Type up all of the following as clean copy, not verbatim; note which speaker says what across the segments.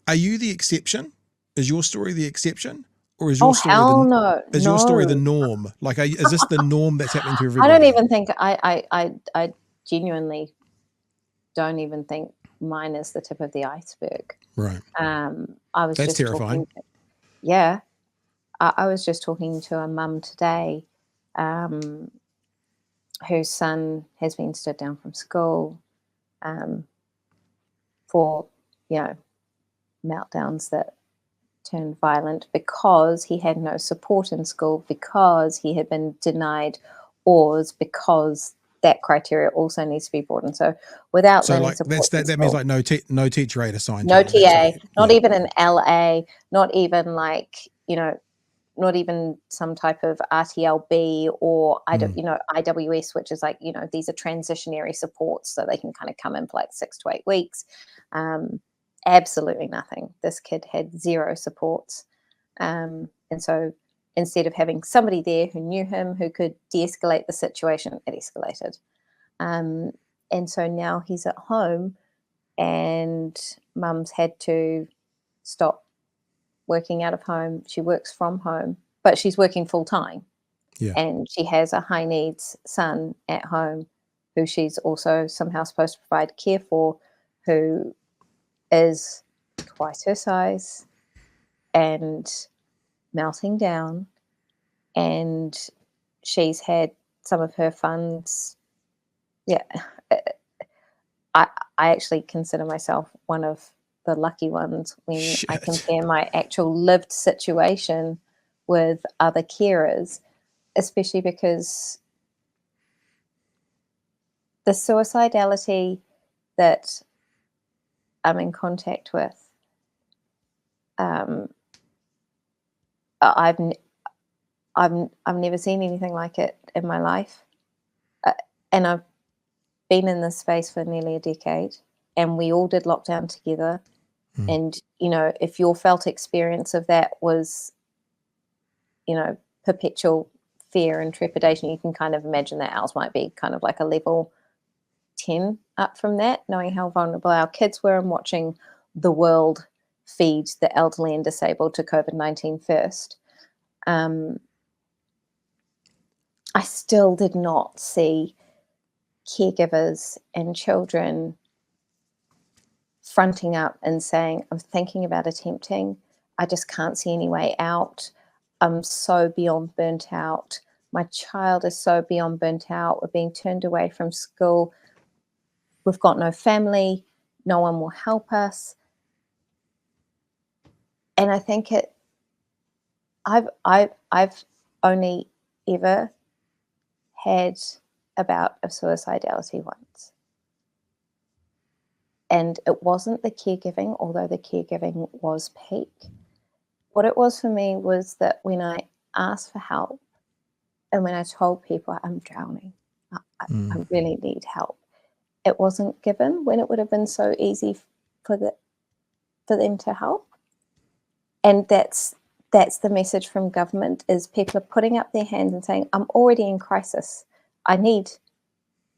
Speaker 1: Are you the exception? Is your story the exception? Or is
Speaker 2: Oh,
Speaker 1: your story
Speaker 2: hell no.
Speaker 1: the
Speaker 2: No.
Speaker 1: norm? Like, is this the norm that's happening to
Speaker 2: I don't
Speaker 1: everybody?
Speaker 2: even think I genuinely don't even think mine is the tip of the iceberg.
Speaker 1: Right.
Speaker 2: I was
Speaker 1: That's
Speaker 2: just
Speaker 1: terrifying.
Speaker 2: yeah, I was just talking to a mum today, um, whose son has been stood down from school, um, for, you know, meltdowns that turned violent because he had no support in school, because he had been denied oars, because that criteria also needs to be brought in. So without
Speaker 1: So
Speaker 2: learning
Speaker 1: like
Speaker 2: supports in
Speaker 1: that means
Speaker 2: school,
Speaker 1: like no teacher aid assigned to
Speaker 2: no
Speaker 1: him. That's
Speaker 2: TA,
Speaker 1: like,
Speaker 2: not
Speaker 1: yeah.
Speaker 2: even an LA, not even like, you know, not even some type of RTLB or IWS, which is like, you know, these are transitionary supports so they can kind of come in for like 6 to 8 weeks. Um, Absolutely nothing. This kid had zero supports. And so instead of having somebody there who knew him, who could de-escalate the situation, it escalated. Um, and so now he's at home and mum's had to stop working out of home. She works from home, but she's working full time.
Speaker 1: Yeah.
Speaker 2: And she has a high needs son at home who she's also somehow supposed to provide care for, who is twice her size and melting down. And she's had some of her funds. Yeah. I, I actually consider myself one of the lucky ones when I
Speaker 1: Shit.
Speaker 2: compare my actual lived situation with other carers, especially because the suicidality that I'm in contact with, um, I've I've never seen anything like it in my life, and I've been in this space for nearly a decade, and we all did lockdown together.
Speaker 1: Mm.
Speaker 2: And you know, if your felt experience of that was, you know, perpetual fear and trepidation, you can kind of imagine that ours might be kind of like a level 10 up from that, knowing how vulnerable our kids were and watching the world feed the elderly and disabled to COVID-19 first. Um, I still did not see caregivers and children fronting up and saying, I'm thinking about attempting. I just can't see any way out. I'm so beyond burnt out. My child is so beyond burnt out. We're being turned away from school. We've got no family. No one will help us. And I think I've only ever had a bout of suicidality once. And it wasn't the caregiving, although the caregiving was peak. What it was for me was that when I asked for help and when I told people I'm drowning, I really need help, it wasn't given when it would have been so easy for them to help. And that's the message from government, is people are putting up their hands and saying, I'm already in crisis. I need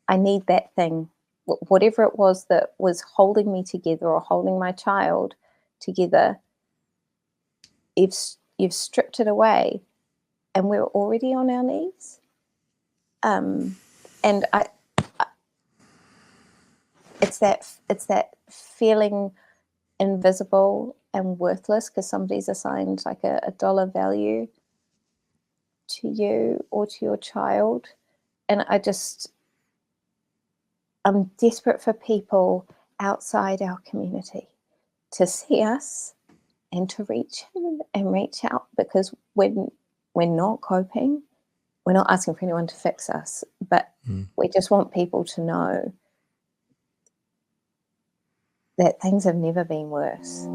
Speaker 2: that thing, whatever it was that was holding me together or holding my child together. You've stripped it away, and we're already on our knees. And it's that feeling invisible and worthless because somebody's assigned like a dollar value to you or to your child. And I'm desperate for people outside our community to see us and to reach in and reach out, because when we're not coping, we're not asking for anyone to fix us, but we just want people to know that things have never been worse.